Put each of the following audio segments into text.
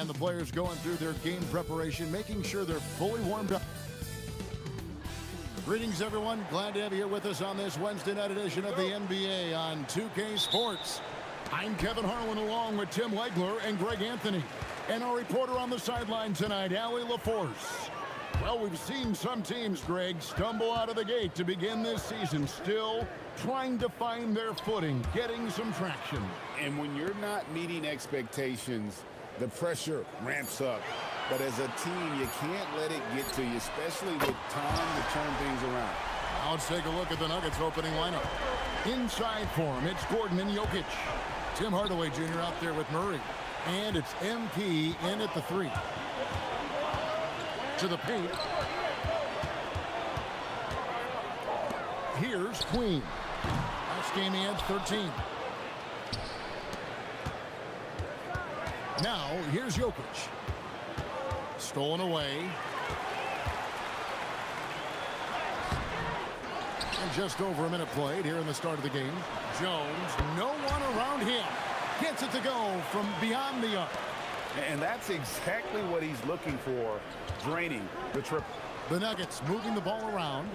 And the players going through their game preparation, making sure they're fully warmed up. Greetings, everyone. Glad to have you here with us on this Wednesday night edition of the NBA on 2K Sports. I'm Kevin Harlan along with Tim Legler and Greg Anthony. And our reporter on the sideline tonight, Allie LaForce. Well, we've seen some teams, Greg, stumble out of the gate to begin this season, still trying to find their footing, getting some traction. And when you're not meeting expectations, the pressure ramps up. But as a team, you can't let it get to you, especially with time to turn things around. Now let's take a look at the Nuggets opening lineup. Inside for him, it's Gordon and Jokic. Tim Hardaway Jr. out there with Murray. And it's MP in at the 3. To the paint. Here's Queen. Last game he had 13. Now here's Jokic. Stolen away. And just over a minute played here in the start of the game. Jones, no one around him. Gets it to go from beyond the arc. And that's exactly what he's looking for, draining the triple. The Nuggets moving the ball around.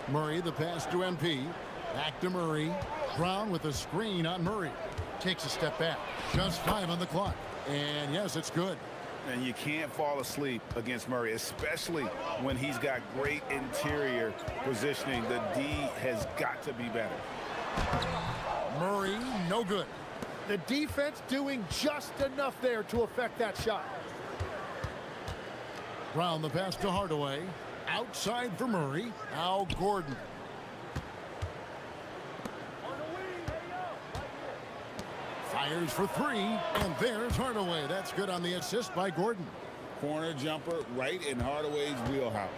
Murray, the pass to MP. Back to Murray. Brown with a screen on Murray. Takes a step back. Just 5 on the clock. And yes, it's good. And you can't fall asleep against Murray, especially when he's got great interior positioning. The D has got to be better. Murray, no good. The defense doing just enough there to affect that shot. Brown, the pass to Hardaway. Outside for Murray. Now Gordon. Fires for 3, and there's Hardaway. That's good on the assist by Gordon. Corner jumper right in Hardaway's wheelhouse.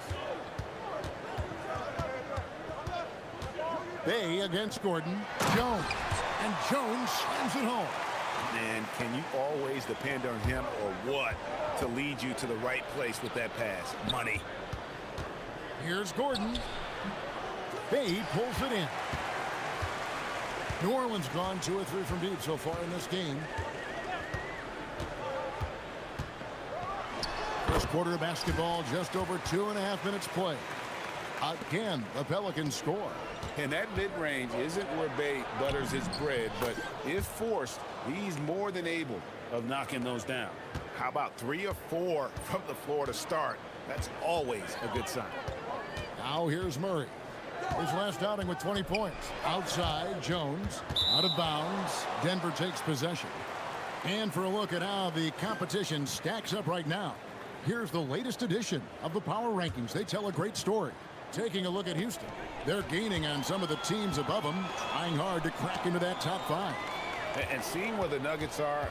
Bay against Gordon. Jones. And Jones slams it home. And can you always depend on him or what to lead you to the right place with that pass? Money. Here's Gordon. Bay pulls it in. New Orleans gone 2 or 3 from deep so far in this game. First quarter of basketball, just over 2.5 minutes play. Again, the Pelicans score. And that mid-range isn't where Bay butters his bread, but if forced, he's more than able of knocking those down. How about 3 or 4 from the floor to start? That's always a good sign. Now here's Murray. His last outing with 20 points. Outside, Jones. Out of bounds. Denver takes possession. And for a look at how the competition stacks up right now, here's the latest edition of the Power Rankings. They tell a great story. Taking a look at Houston. They're gaining on some of the teams above them, trying hard to crack into that top 5. And seeing where the Nuggets are,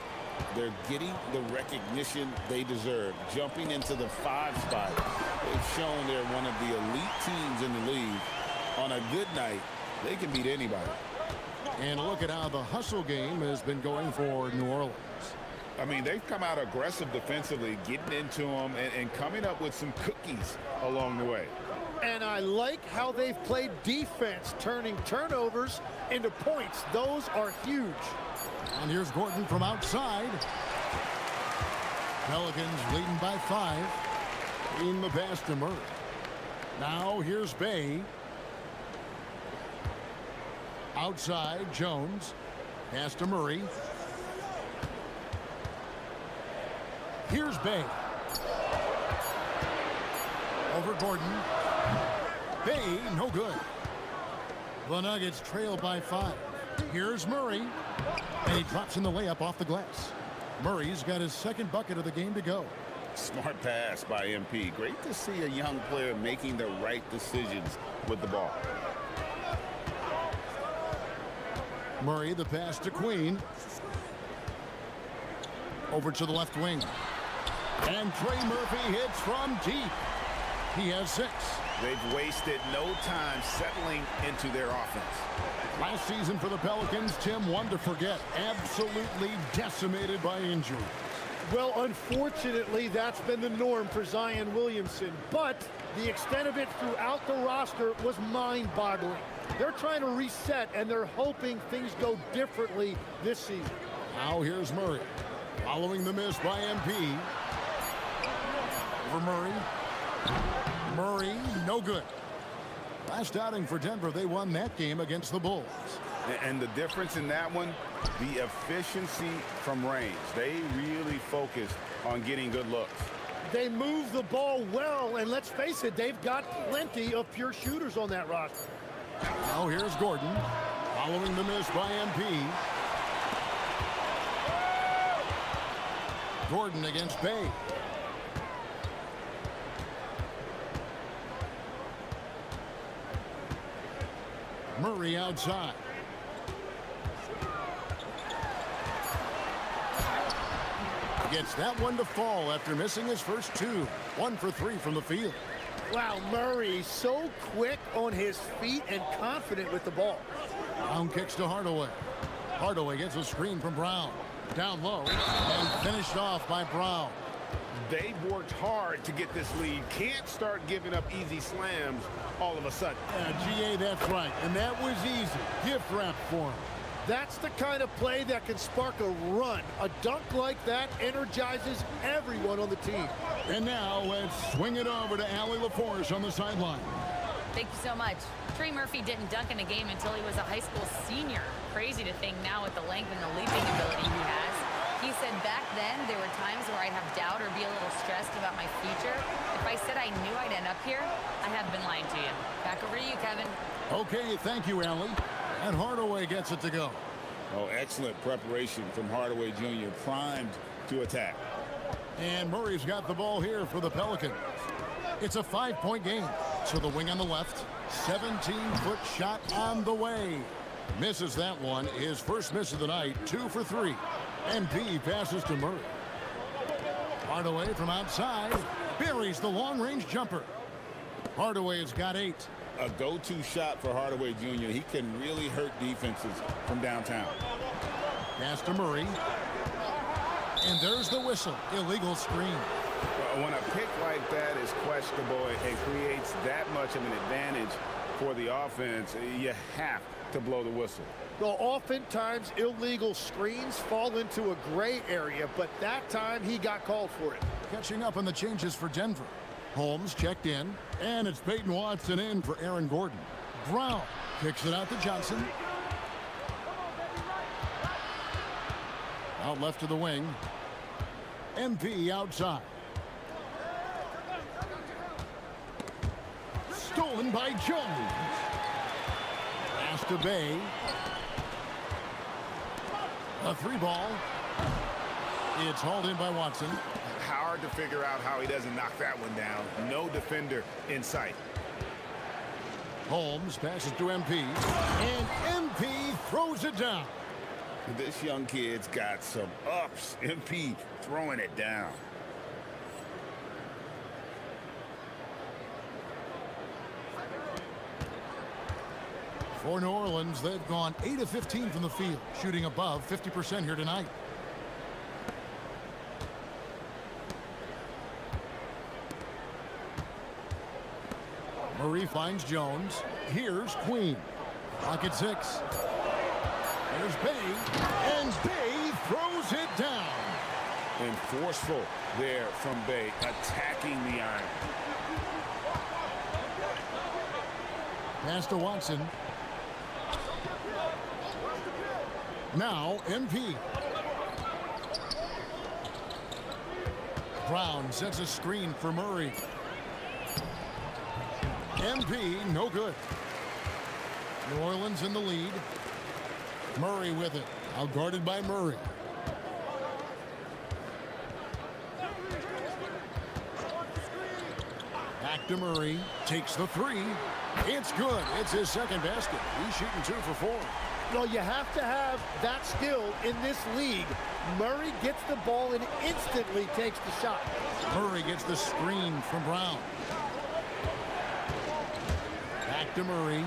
they're getting the recognition they deserve. Jumping into the 5 spot. They've shown they're one of the elite teams in the league. On a good night, they can beat anybody. And look at how the hustle game has been going for New Orleans. I mean, they've come out aggressive defensively, getting into them and coming up with some cookies along the way. And I like how they've played defense, turning turnovers into points. Those are huge. And here's Gordon from outside. Pelicans leading by 5. In the pass to Murray. Now here's Bay. Outside, Jones. Pass to Murray. Here's Bay. Over Gordon. Bay, no good. The Nuggets trail by 5. Here's Murray. And he drops in the layup off the glass. Murray's got his second bucket of the game to go. Smart pass by MP. Great to see a young player making the right decisions with the ball. Murray, the pass to Queen. Over to the left wing. And Trey Murphy hits from deep. He has 6. They've wasted no time settling into their offense. Last season for the Pelicans, Tim, one to forget. Absolutely decimated by injury. Well, unfortunately, that's been the norm for Zion Williamson. But the extent of it throughout the roster was mind-boggling. They're trying to reset, and they're hoping things go differently this season. Now here's Murray. Following the miss by MP. For Murray. Murray, no good. Last outing for Denver, they won that game against the Bulls. And the difference in that one, the efficiency from range. They really focused on getting good looks. They move the ball well, and let's face it, they've got plenty of pure shooters on that roster. Now here's Gordon. Following the miss by MP. Gordon against Bay. Murray outside. Gets that one to fall after missing his first two. 1 for 3 from the field. Wow, Murray so quick on his feet and confident with the ball. Brown kicks to Hardaway. Hardaway gets a screen from Brown. Down low and finished off by Brown. They've worked hard to get this lead. Can't start giving up easy slams all of a sudden. GA, that's right. And that was easy. Gift wrap for him. That's the kind of play that can spark a run. A dunk like that energizes everyone on the team. And now let's swing it over to Allie LaForce on the sideline. Thank you so much. Trey Murphy didn't dunk in a game until he was a high school senior. Crazy to think now with the length and the leaping ability he has. He said back then there were times where I'd have doubt or be a little stressed about my future. If I said I knew I'd end up here, I have been lying to you. Back over to you, Kevin. Okay, thank you, Allie. And Hardaway gets it to go. Oh, excellent preparation from Hardaway Jr. Primed to attack. And Murray's got the ball here for the Pelicans. It's a 5-point game. So the wing on the left, 17-foot shot on the way. Misses that one. His first miss of the night, 2 for 3. MP passes to Murray. Hardaway from outside buries the long-range jumper. Hardaway has got 8. A go-to shot for Hardaway Jr. He can really hurt defenses from downtown. Pass to Murray. And there's the whistle. Illegal screen. When a pick like that is questionable, it creates that much of an advantage for the offense. You have to blow the whistle. Well, oftentimes illegal screens fall into a gray area, but that time he got called for it. Catching up on the changes for Denver. Holmes checked in, and it's Peyton Watson in for Aaron Gordon. Brown kicks it out to Johnson. Out left to the wing. MP outside. Stolen by Jones. Pass to Bay. A 3-ball. It's hauled in by Watson. Hard to figure out how he doesn't knock that one down. No defender in sight. Holmes passes to MP. And MP throws it down. This young kid's got some ups. MP throwing it down. For New Orleans, they've gone 8 of 15 from the field, shooting above 50% here tonight. Murray finds Jones. Here's Queen. Clock at 6. There's Bay, and Bay throws it down. And forceful there from Bay, attacking the iron. Pass to Watson. Now MP. Brown sets a screen for Murray. MP, no good. New Orleans in the lead. Murray with it. Out guarded by Murray. Back to Murray. Takes the 3. It's good. It's his second basket. He's shooting 2 for 4. Well, you have to have that skill in this league. Murray gets the ball and instantly takes the shot. Murray gets the screen from Brown. Back to Murray.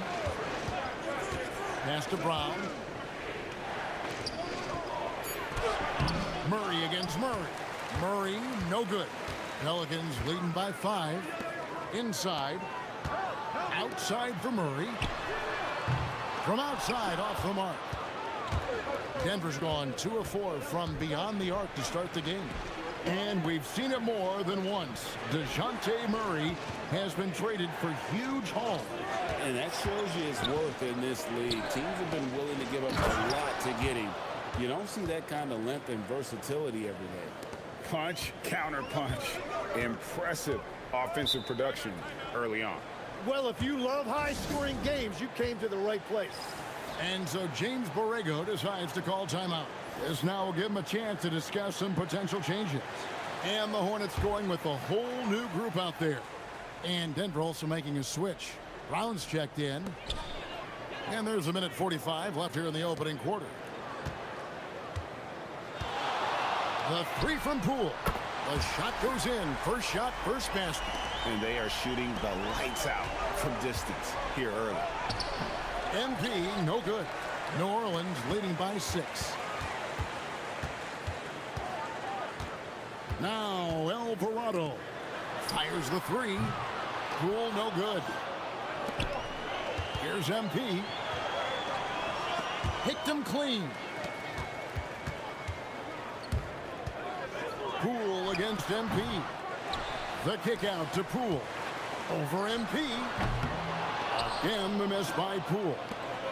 Pass to Brown. Murray against Murray. Murray, no good. Pelicans leading by 5. Inside. Outside for Murray. From outside, off the mark. Denver's gone 2 of 4 from beyond the arc to start the game. And we've seen it more than once. DeJounte Murray has been traded for huge haul. And that shows you his worth in this league. Teams have been willing to give up a lot to get him. You don't see that kind of length and versatility every day. Punch, counter punch. Impressive offensive production early on. Well, if you love high-scoring games, you came to the right place. And so James Borrego decides to call timeout. This now will give him a chance to discuss some potential changes. And the Hornets going with a whole new group out there. And Denver also making a switch. Brown's checked in. And there's a minute 45 left here in the opening quarter. The three from Poole. The shot goes in. First shot, first basket. And they are shooting the lights out from distance here early. MP, no good. New Orleans leading by 6. Now Alvarado fires the three. Poole, no good. Here's MP. Picked him clean. Poole against MP. The kick out to Poole. Over MP. Again, the miss by Poole.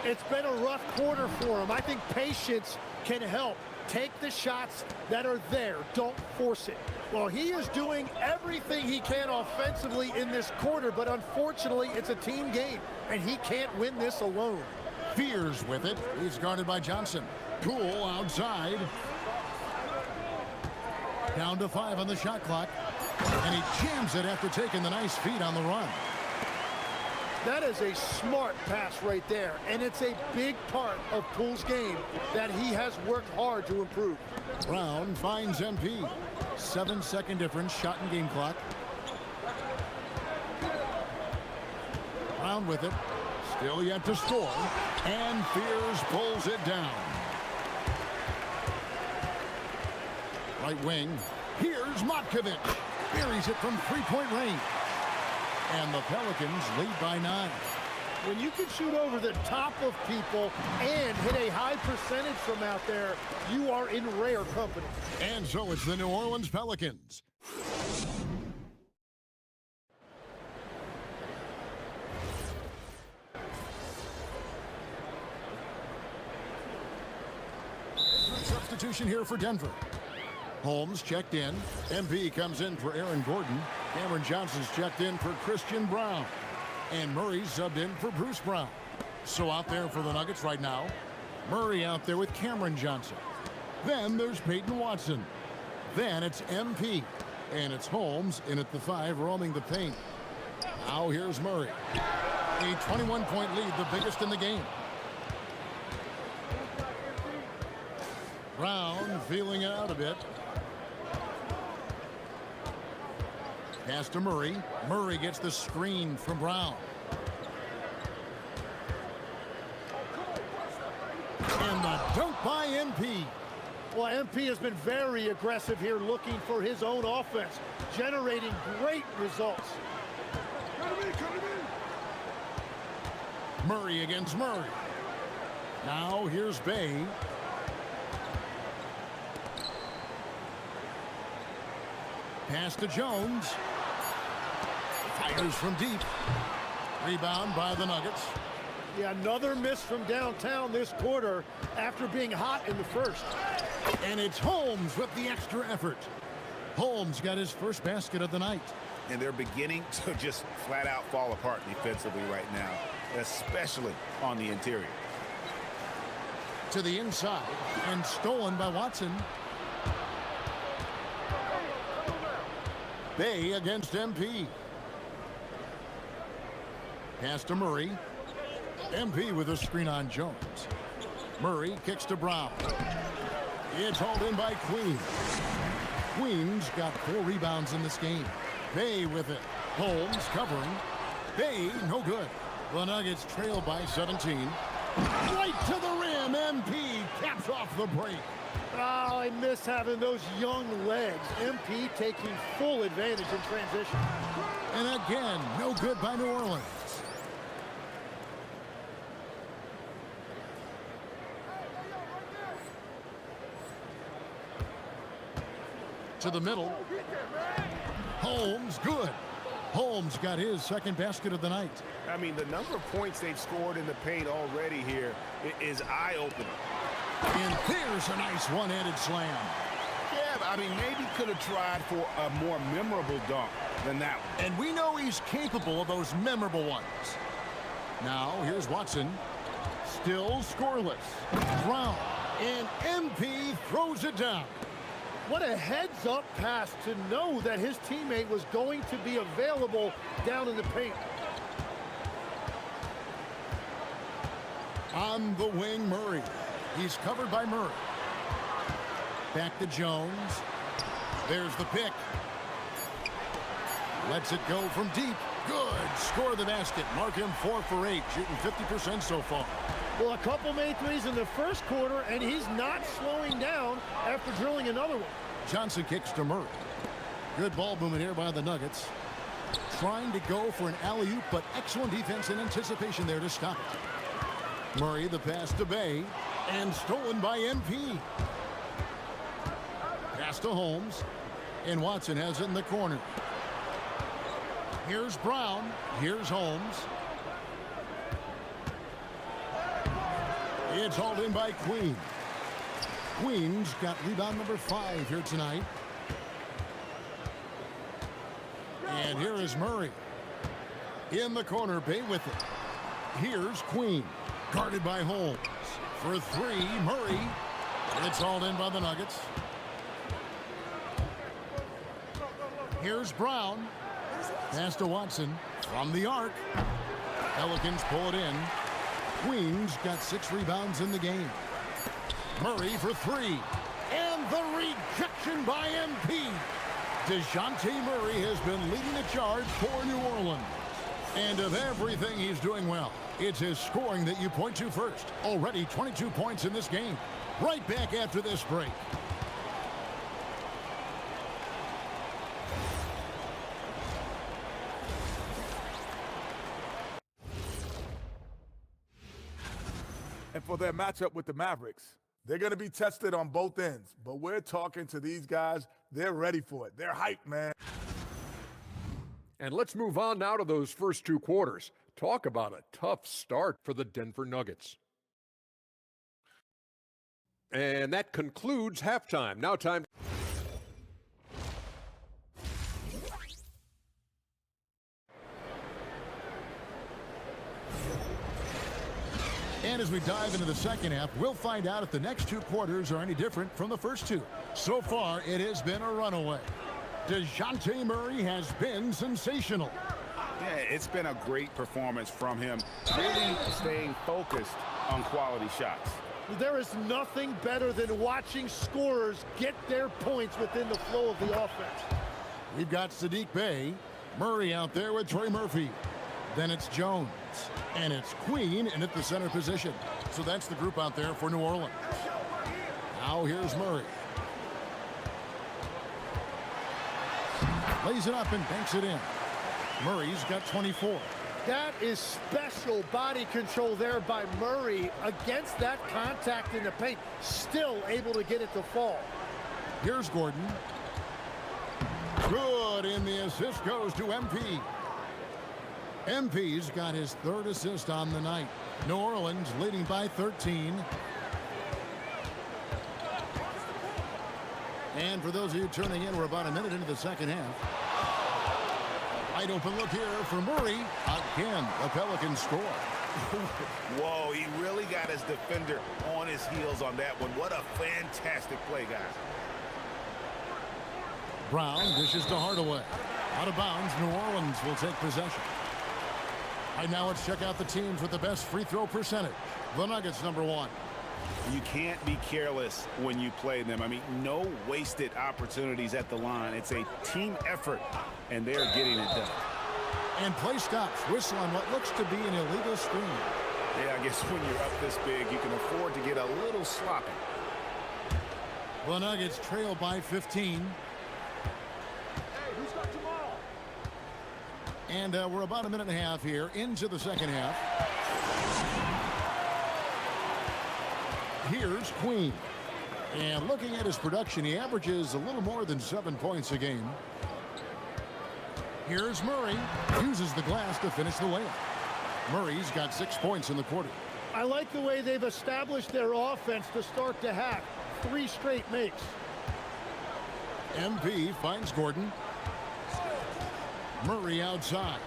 It's been a rough quarter for him. I think patience can help. Take the shots that are there. Don't force it. Well, he is doing everything he can offensively in this quarter, but unfortunately, it's a team game, and he can't win this alone. Fears with it. He's guarded by Johnson. Poole outside. Down to 5 on the shot clock. And he jams it after taking the nice feed on the run. That is a smart pass right there, and it's a big part of Poole's game that he has worked hard to improve. Brown finds MP. 7-second difference, shot and game clock. Brown with it. Still yet to score. And Fears pulls it down. Right wing. Here's Matkovic. Buries it from three-point range. And the Pelicans lead by 9. When you can shoot over the top of people and hit a high percentage from out there, you are in rare company. And so it's the New Orleans Pelicans. Substitution here for Denver. Holmes checked in. MP comes in for Aaron Gordon. Cameron Johnson's checked in for Christian Brown. And Murray subbed in for Bruce Brown. So out there for the Nuggets right now, Murray out there with Cameron Johnson. Then there's Peyton Watson. Then it's MP. And it's Holmes in at the 5, roaming the paint. Now here's Murray. A 21-point lead, the biggest in the game. Brown feeling it out a bit. Pass to Murray. Murray gets the screen from Brown. And the dunk by MP. Well, MP has been very aggressive here, looking for his own offense, generating great results. Murray against Murray. Now here's Bay. Pass to Jones. Fires from deep. Rebound by the Nuggets. Yeah, another miss from downtown this quarter after being hot in the first. And it's Holmes with the extra effort. Holmes got his first basket of the night. And they're beginning to just flat out fall apart defensively right now, especially on the interior. To the inside and stolen by Watson. Bay against MP. Pass to Murray. MP with a screen on Jones. Murray kicks to Brown. It's hauled in by Queens. Queens got 4 rebounds in this game. Bay with it. Holmes covering. Bay, no good. The Nuggets trail by 17. Right to the rim. MP caps off the break. Oh, I miss having those young legs. MP taking full advantage in transition. And again, no good by New Orleans. To the middle. Holmes, good. Holmes got his second basket of the night. I mean, the number of points they've scored in the paint already here is eye-opening. And there's a nice one-handed slam. Yeah, but I mean, maybe could have tried for a more memorable dunk than that one. And we know he's capable of those memorable ones. Now, here's Watson. Still scoreless. Brown. And MP throws it down. What a heads-up pass to know that his teammate was going to be available down in the paint. On the wing, Murray. He's covered by Murray. Back to Jones. There's the pick. Lets it go from deep. Good. Score the basket. Mark him 4 for 8, shooting 50% so far. Well, a couple made threes in the first quarter, and he's not slowing down after drilling another one. Johnson kicks to Murray. Good ball movement here by the Nuggets. Trying to go for an alley-oop, but excellent defense and anticipation there to stop it. Murray, the pass to Bay, and stolen by MP. Pass to Holmes, and Watson has it in the corner. Here's Brown. Here's Holmes. It's hauled in by Queen. Queen's got rebound number 5 here tonight. And here is Murray. In the corner, Bay with it. Here's Queen. Guarded by Holmes. For 3, Murray. It's hauled in by the Nuggets. Here's Brown. Pass to Watson from the arc. Pelicans pull it in. Queen's got 6 rebounds in the game. Murray for 3. And the rejection by MP. DeJounte Murray has been leading the charge for New Orleans. And of everything he's doing well, it's his scoring that you point to first. Already 22 points in this game. Right back after this break. And for their matchup with the Mavericks, they're going to be tested on both ends. But we're talking to these guys. They're ready for it. They're hyped, man. And let's move on now to those first 2 quarters. Talk about a tough start for the Denver Nuggets. And that concludes halftime. Now time. And as we dive into the second half, we'll find out if the next 2 quarters are any different from the first 2. So far, it has been a runaway. DeJounte Murray has been sensational. Yeah, it's been a great performance from him, really staying focused on quality shots. There is nothing better than watching scorers get their points within the flow of the offense. We've got Sadiq Bey. Murray out there with Trey Murphy. Then it's Jones. And it's Queen in at the center position. So that's the group out there for New Orleans. Now here's Murray. Lays it up and banks it in. Murray's got 24. That is special body control there by Murray against that contact in the paint. Still able to get it to fall. Here's Gordon. Good, and the assist goes to MP. MP's got his 3rd assist on the night. New Orleans leading by 13. And for those of you turning in, we're about a minute into the second half. Wide open look here for Murray. Again, the Pelicans score. Whoa, he really got his defender on his heels on that one. What a fantastic play, guys. Brown dishes to Hardaway. Out of bounds, New Orleans will take possession. Right now, let's check out the teams with the best free throw percentage. The Nuggets, number 1. You can't be careless when you play them. I mean, no wasted opportunities at the line. It's a team effort, and they're getting it done. And play stops. Whistle on what looks to be an illegal screen. Yeah, I guess when you're up this big, you can afford to get a little sloppy. The Nuggets trail by 15. And we're about a minute and a half here into the second half. Here's Queen. And looking at his production, he averages a little more than 7 points a game. Here's Murray. Uses the glass to finish the layup. Murray's got 6 points in the quarter. I like the way they've established their offense to start the half. 3 straight makes. MP finds Gordon. Murray outside.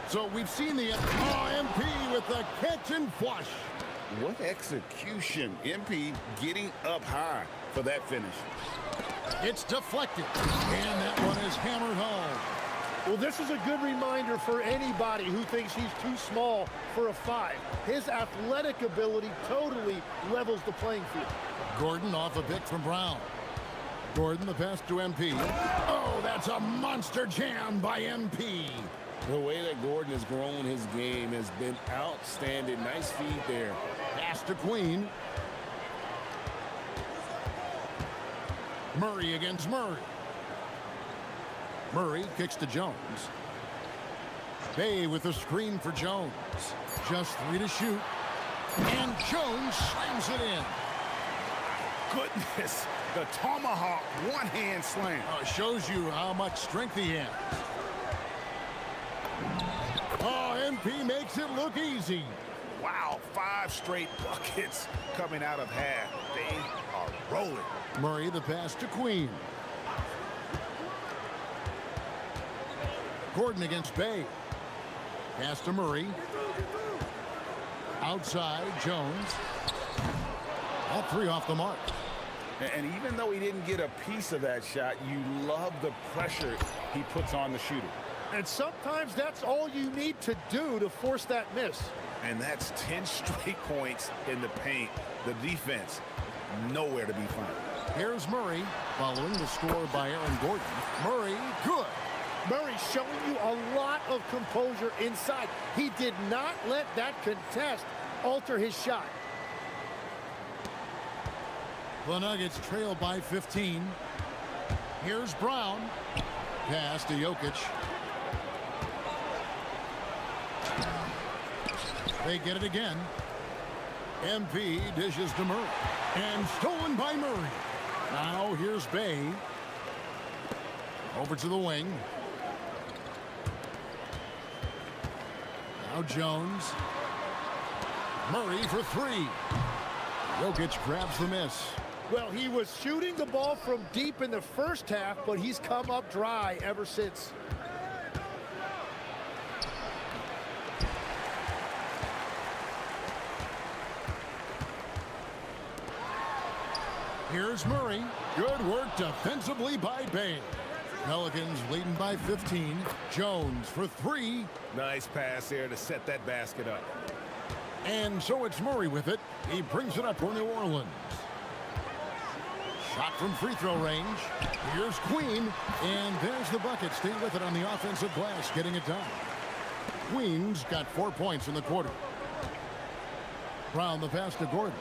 So we've seen the MP with the catch and flush. What execution. MP getting up high for that finish. It's deflected. And that one is hammered home. Well, this is a good reminder for anybody who thinks he's too small for a 5. His athletic ability totally levels the playing field. Gordon off a pick from Brown. Gordon, the pass to MP. Oh, that's a monster jam by MP. The way that Gordon has grown his game has been outstanding. Nice feed there. Pass to Queen. Murray against Murray. Murray kicks to Jones. Bay with a screen for Jones. Just 3 to shoot. And Jones slams it in. Goodness, the tomahawk one-hand slam. Shows you how much strength he has. Oh, MP makes it look easy. Wow, 5 straight buckets coming out of half. They are rolling. Murray the pass to Queen. Gordon against Bay. Pass to Murray. Outside, Jones. All 3 off the mark. And even though he didn't get a piece of that shot, you love the pressure he puts on the shooter. And sometimes that's all you need to do to force that miss. And that's 10 straight points in the paint. The defense, nowhere to be found. Here's Murray following the score by Aaron Gordon. Murray, good. Murray showing you a lot of composure inside. He did not let that contest alter his shot. The Nuggets trail by 15. Here's Brown. Pass to Jokic. They get it again. MP dishes to Murray. And stolen by Murray. Now here's Bay. Over to the wing. Now Jones. Murray for 3. Jokic grabs the miss. Well, he was shooting the ball from deep in the first half, but he's come up dry ever since. Here's Murray. Good work defensively by Bay. Pelicans leading by 15. Jones for 3. Nice pass there to set that basket up. And so it's Murray with it. He brings it up for New Orleans. Shot from free throw range. Here's Queen. And there's the bucket. Stay with it on the offensive glass, getting it done. Queen's got 4 points in the quarter. Brown the pass to Gordon.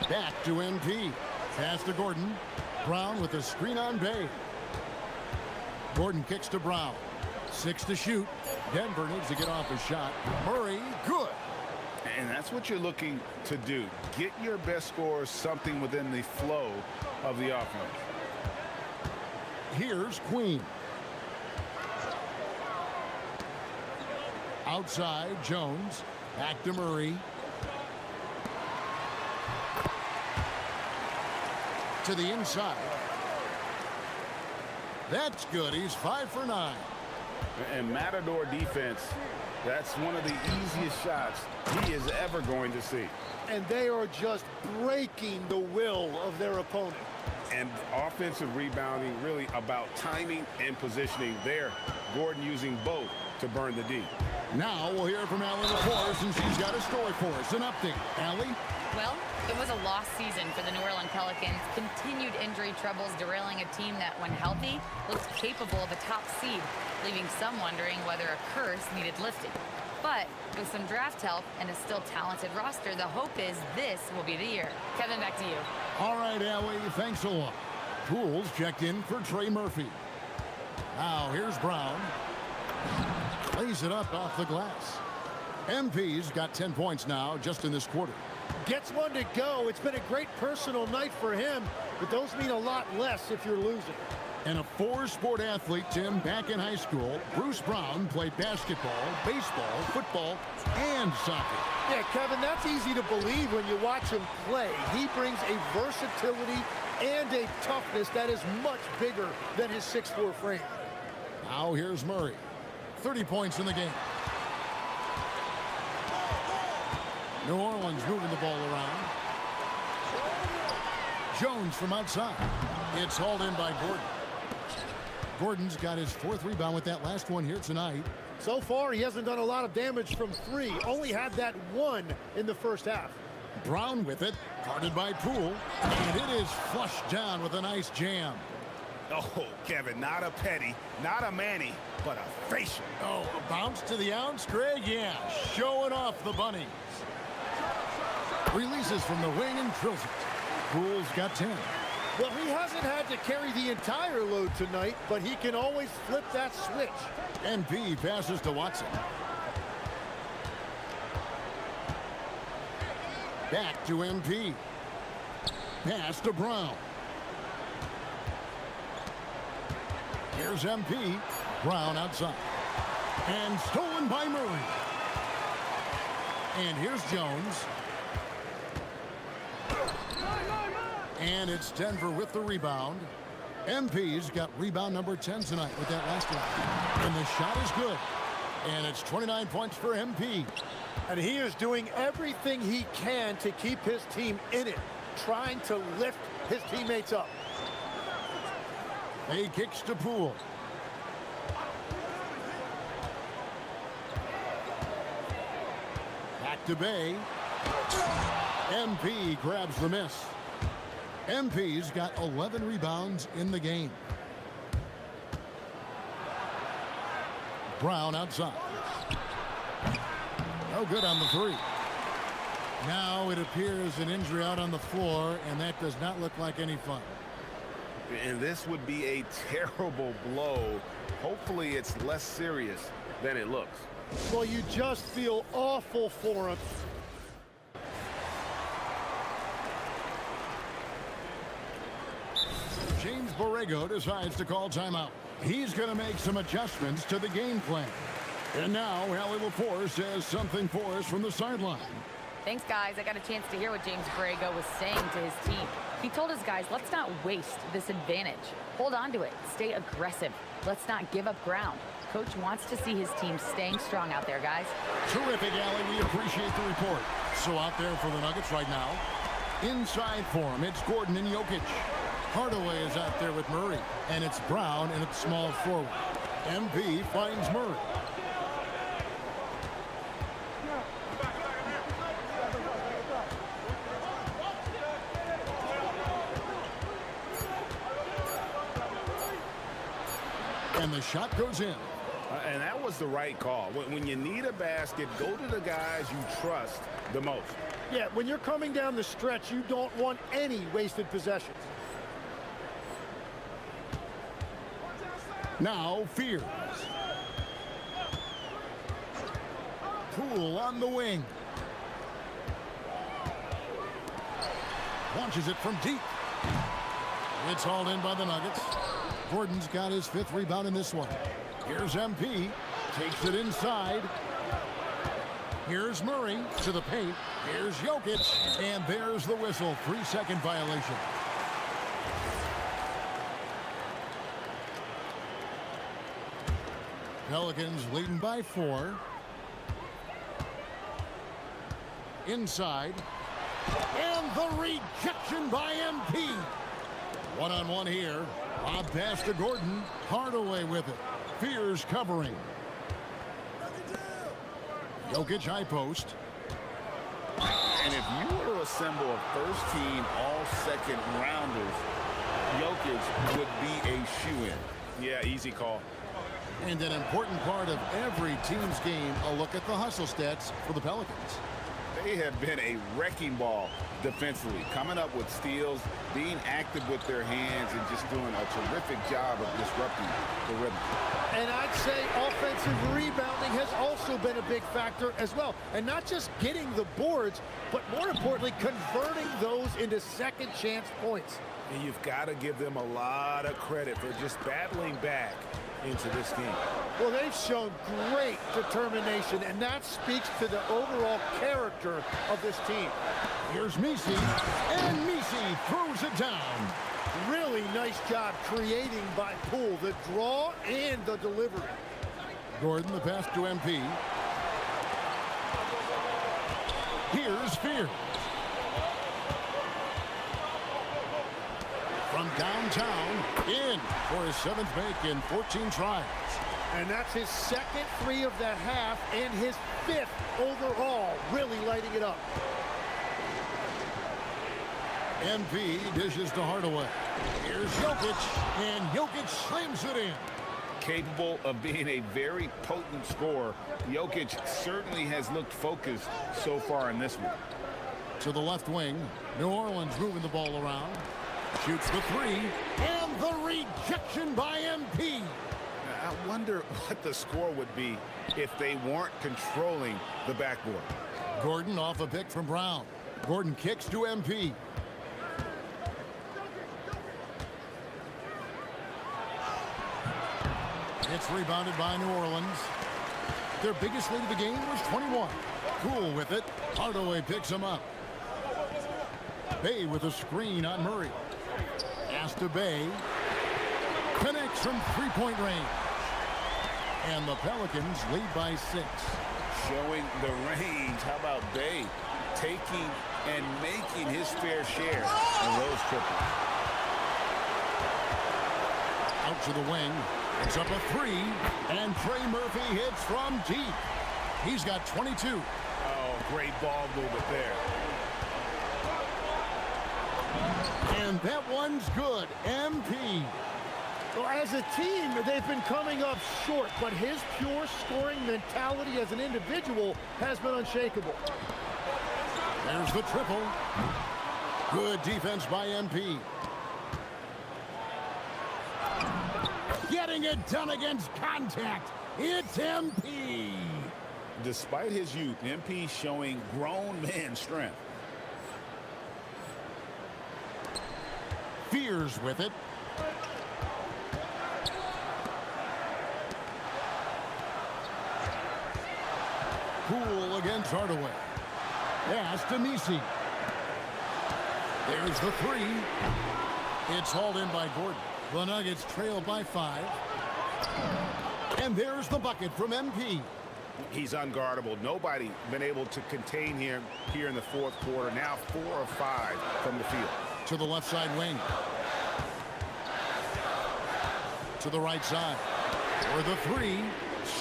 Back to MP. Pass to Gordon. Brown with a screen on Bay. Gordon kicks to Brown. 6 to shoot. Denver needs to get off his shot. Murray, good. And that's what you're looking to do. Get your best scorers something within the flow of the offense. Here's Queen. Outside, Jones. Back to Murray. To the inside. That's good. He's 5 for 9. And Matador defense, that's one of the easiest shots he is ever going to see. And they are just breaking the will of their opponent. And offensive rebounding really about timing and positioning there. Gordon using both to burn the D. Now we'll hear from Allie LaForce, and she's got a story for us. An update. Allie? Well, it was a lost season for the New Orleans Pelicans. Continued injury troubles derailing a team that, when healthy, looked capable of a top seed, leaving some wondering whether a curse needed lifting. But with some draft help and a still talented roster, the hope is this will be the year. Kevin, back to you. All right, Allie, thanks a lot. Pools checked in for Trey Murphy. Now here's Brown. Lays it up off the glass. MP's got 10 points now just in this quarter. Gets one to go. It's been a great personal night for him, but those mean a lot less if you're losing. And a four-sport athlete, Tim, back in high school, Bruce Brown played basketball, baseball, football, and soccer. Yeah, Kevin, that's easy to believe when you watch him play. He brings a versatility and a toughness that is much bigger than his 6'4" frame. Now here's Murray. 30 points in the game. New Orleans moving the ball around. Jones from outside. It's hauled in by Gordon. Gordon's got his 4th rebound with that last one here tonight. So far, he hasn't done a lot of damage from 3. Only had that 1 in the first half. Brown with it, guarded by Poole, and it is flushed down with a nice jam. Oh, Kevin, not a petty, not a Manny, but a facial. Oh, a bounce to the ounce, Greg? Yeah, showing off the bunnies. Releases from the wing and drills it. Poole's got 10. Well, he hasn't had to carry the entire load tonight, but he can always flip that switch. MP passes to Watson. Back to MP. Pass to Brown. Here's MP. Brown outside. And stolen by Murray. And here's Jones. And it's Denver with the rebound. MP's got rebound number 10 tonight with that last one. And the shot is good. And it's 29 points for MP. And he is doing everything he can to keep his team in it, trying to lift his teammates up. He kicks to Poole. Back to Bay. MP grabs the miss. MP's got 11 rebounds in the game. Brown outside. No good on the 3. Now it appears an injury out on the floor, and that does not look like any fun. And this would be a terrible blow. Hopefully it's less serious than it looks. Well, you just feel awful for him. James Borrego decides to call timeout. He's going to make some adjustments to the game plan. And now, Allie Lepore says something for us from the sideline. Thanks, guys. I got a chance to hear what James Borrego was saying to his team. He told his guys, let's not waste this advantage. Hold on to it. Stay aggressive. Let's not give up ground. Coach wants to see his team staying strong out there, guys. Terrific, Allie. We appreciate the report. So out there for the Nuggets right now. Inside for him, it's Gordon and Jokic. Hardaway is out there with Murray. And it's Brown and it's small forward. MP finds Murray. And the shot goes in. And that was the right call. When you need a basket, go to the guys you trust the most. Yeah, when you're coming down the stretch, you don't want any wasted possessions. Now Fears. Poole on the wing. Launches it from deep. It's hauled in by the Nuggets. Gordon's got his 5th rebound in this one. Here's MP. Takes it inside. Here's Murray to the paint. Here's Jokic. And there's the whistle. 3-second violation. Pelicans leading by 4. Inside. And the rejection by MP. One-on-one here. Lob pass to Gordon. Hardaway with it. Fears covering. Jokic high post. And if you were to assemble a first-team all-second rounders, Jokic would be a shoo-in. Yeah, easy call. And an important part of every team's game, a look at the hustle stats for the Pelicans. They have been a wrecking ball defensively, coming up with steals, being active with their hands, and just doing a terrific job of disrupting the rhythm. And I'd say offensive rebounding has also been a big factor as well. And not just getting the boards, but more importantly, converting those into second chance points. And you've got to give them a lot of credit for just battling back into this game. Well, they've shown great determination, and that speaks to the overall character of this team. Here's Misi, and Misi throws it down. Really nice job creating by Poole, the draw and the delivery. Gordon, the pass to MP. Here's Fears. From downtown, in for his 7th make in 14 tries. And that's his second 3 of the half and his 5th overall, really lighting it up. MP dishes to Hardaway. Here's Jokic, and Jokic slams it in. Capable of being a very potent scorer, Jokic certainly has looked focused so far in this one. To the left wing, New Orleans moving the ball around. Shoots the 3, and the rejection by MP. I wonder what the score would be if they weren't controlling the backboard. Gordon off a pick from Brown. Gordon kicks to MP. It's rebounded by New Orleans. Their biggest lead of the game was 21. Poole with it. Hardaway picks him up. Bay with a screen on Murray. Pass to Bay. Connects from three-point range. And the Pelicans lead by 6. Showing the range. How about Bay taking and making his fair share of those triples? Out to the wing. It's up a 3. And Trey Murphy hits from deep. He's got 22. Oh, great ball movement there. And that one's good. MP. Well, as a team, they've been coming up short, but his pure scoring mentality as an individual has been unshakable. There's the triple. Good defense by MP. Getting it done against contact. It's MP. Despite his youth, MP showing grown man strength. Fears with it. Poole against Hardaway. Pass to Misi. There's the 3. It's hauled in by Gordon. The Nuggets trail by 5. And there's the bucket from MP. He's unguardable. Nobody been able to contain him here in the 4th quarter. Now 4 of 5 from the field. To the left side wing. To the right side. For the 3.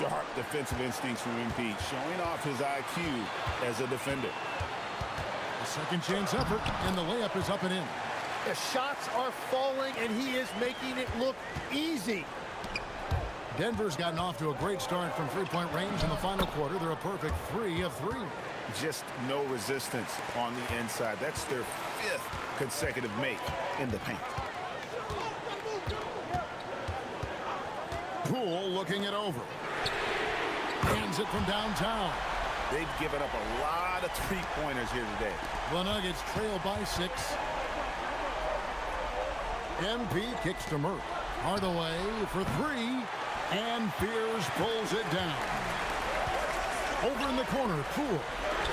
Sharp defensive instincts from MP, showing off his IQ as a defender. A second chance effort, and the layup is up and in. The shots are falling, and he is making it look easy. Denver's gotten off to a great start from three-point range in the final quarter. They're a perfect 3 of 3. Just no resistance on the inside. That's their 5th consecutive make in the paint. Poole looking it over. Hands it from downtown. They've given up a lot of three-pointers here today. The Nuggets trail by 6. MP kicks to Murray. Hardaway for 3. And Fears pulls it down. Over in the corner, Poole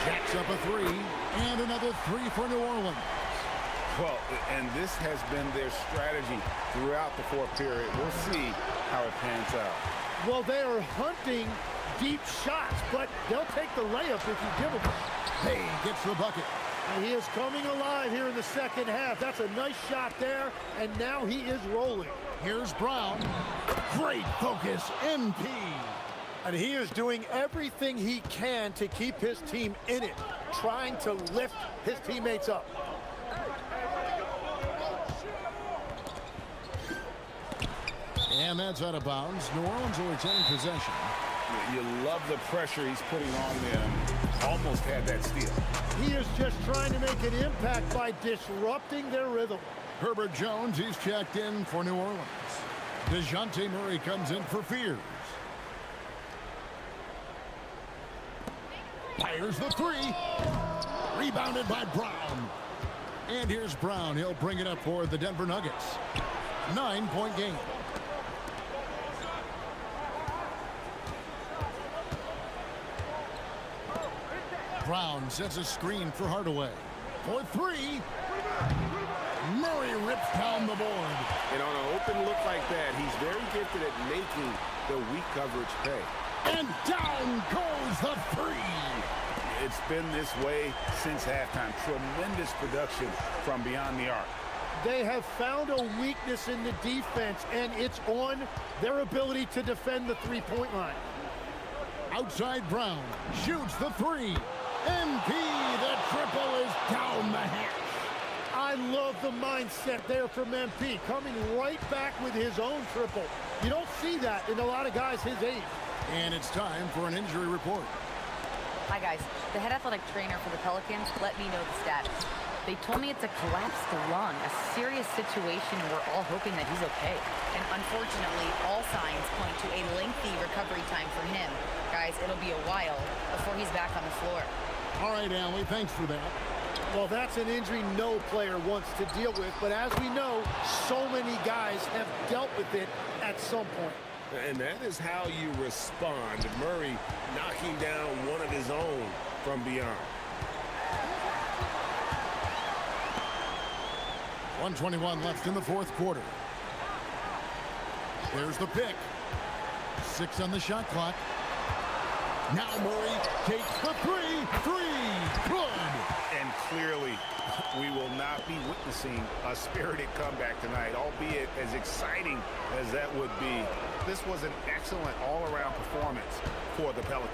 jacks up a 3. And another 3 for New Orleans. Well, and this has been their strategy throughout the 4th period. We'll see how it pans out. Well, they are hunting deep shots, but they'll take the layup if you give them. Hey, gets the bucket. And he is coming alive here in the second half. That's a nice shot there, and now he is rolling. Here's Brown. Great focus, MP. And he is doing everything he can to keep his team in it, trying to lift his teammates up. And that's out of bounds. New Orleans will retain possession. You love the pressure he's putting on them. Almost had that steal. He is just trying to make an impact by disrupting their rhythm. Herbert Jones, he's checked in for New Orleans. DeJounte Murray comes in for Fears. Fires the three. Rebounded by Brown. And here's Brown. He'll bring it up for the Denver Nuggets. 9-point game. Brown sets a screen for Hardaway. For three. Murray rips down the board. And on an open look like that, he's very gifted at making the weak coverage pay. And down goes the three. It's been this way since halftime. Tremendous production from beyond the arc. They have found a weakness in the defense, and it's on their ability to defend the three-point line. Outside Brown shoots the three. MP, the triple is down the hatch. I love the mindset there from MP, coming right back with his own triple. You don't see that in a lot of guys his age. And it's time for an injury report. Hi, guys. The head athletic trainer for the Pelicans let me know the status. They told me it's a collapsed lung, a serious situation, and we're all hoping that he's okay. And unfortunately, all signs point to a lengthy recovery time for him. Guys, it'll be a while before he's back on the floor. All right, Allie, thanks for that. Well, that's an injury no player wants to deal with, but as we know, so many guys have dealt with it at some point. And that is how you respond. Murray knocking down one of his own from beyond. 1:21 left in the fourth quarter. There's the pick. 6 on the shot clock. Now Murray takes the three. Good. And clearly, we will not be witnessing a spirited comeback tonight, albeit as exciting as that would be. This was an excellent all-around performance for the Pelicans.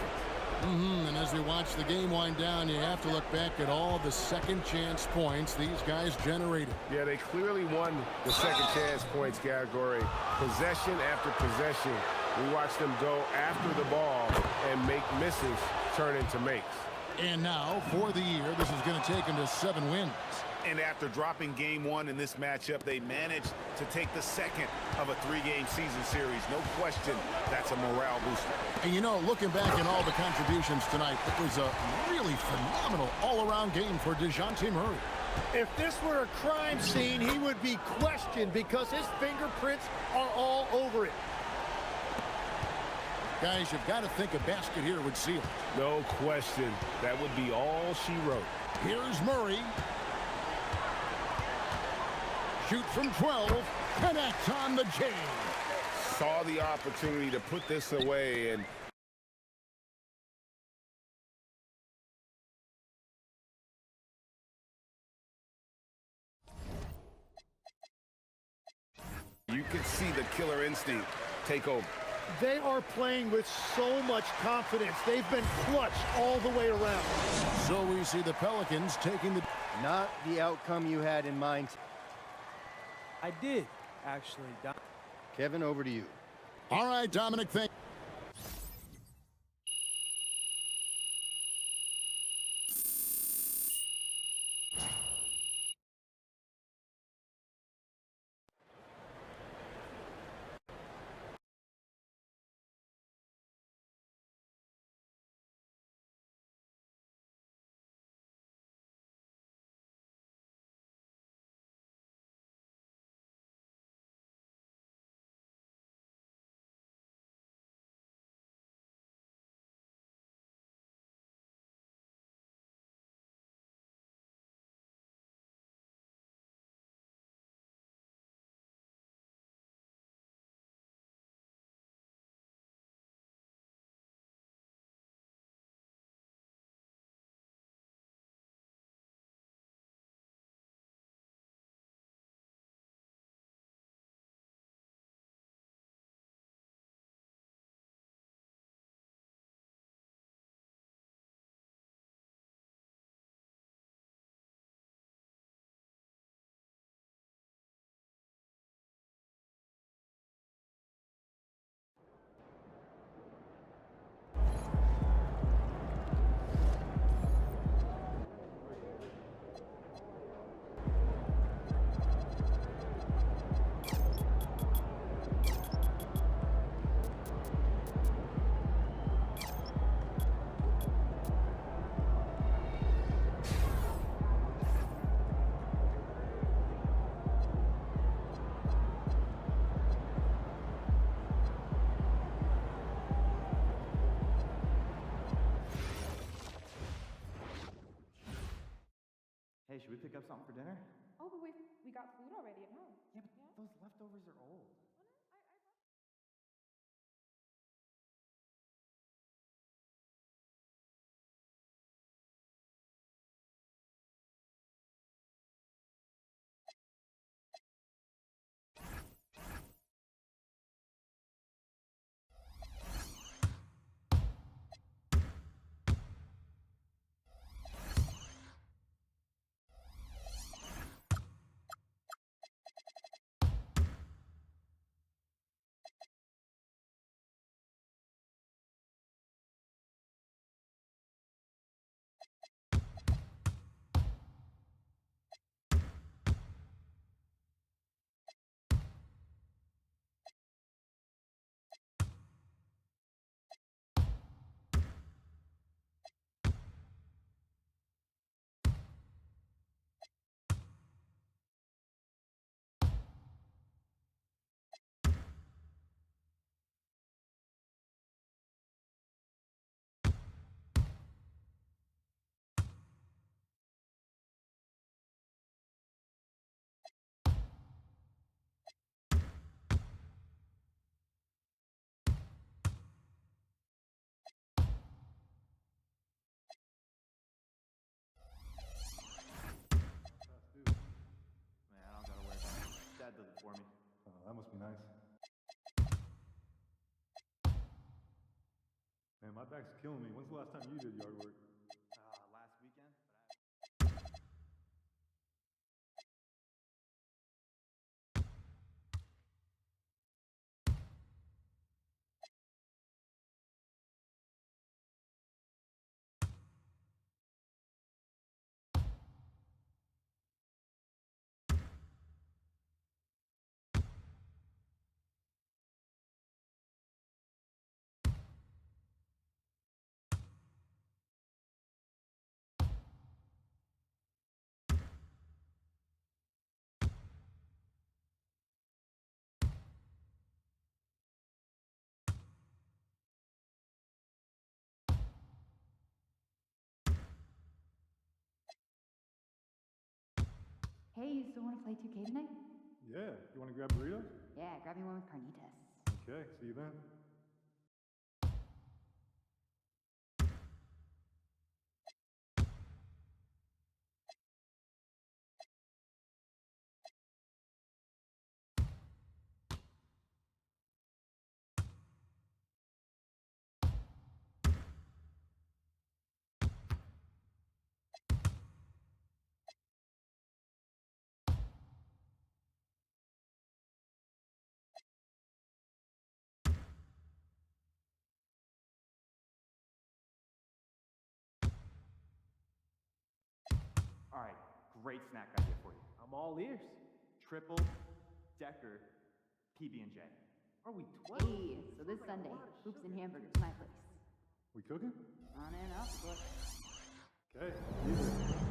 And as we watch the game wind down, you have to look back at all the second chance points these guys generated. Yeah, they clearly won the second chance points category. Possession after possession. We watched them go after the ball and make misses turn into makes. And now, for the year, this is going to take them to 7 wins. And after dropping game 1 in this matchup, they managed to take the second of a 3-game season series. No question, that's a morale booster. And you know, looking back at all the contributions tonight, it was a really phenomenal all-around game for DeJounte Murray. If this were a crime scene, he would be questioned because his fingerprints are all over it. Guys, you've got to think a basket here would seal it. No question. That would be all she wrote. Here's Murray. Shoots from 12. Connects on the J. Saw the opportunity to put this away, and you could see the killer instinct take over. They are playing with so much confidence. They've been clutch all the way around. So we see the Pelicans taking the... Not the outcome you had in mind. I did, actually. Kevin, over to you. All right, Dominic, thank Hey, should we pick up something for dinner? Oh, but we got food already at home. Yeah, but those leftovers are old. Man, I don't gotta worry about it. Dad does it for me. Oh, that must be nice. Man, my back's killing me. When's the last time you did yard work? Last weekend, but Hey, you still want to play 2K tonight? Yeah. You want to grab burritos? Yeah, grab me one with carnitas. Okay, see you then. all right, great snack idea for you. I'm all ears. Triple decker PB&J. Are we 12? Hey, so this Sunday, hoops and hamburgers, my place. We cooking? On and off the court. Okay.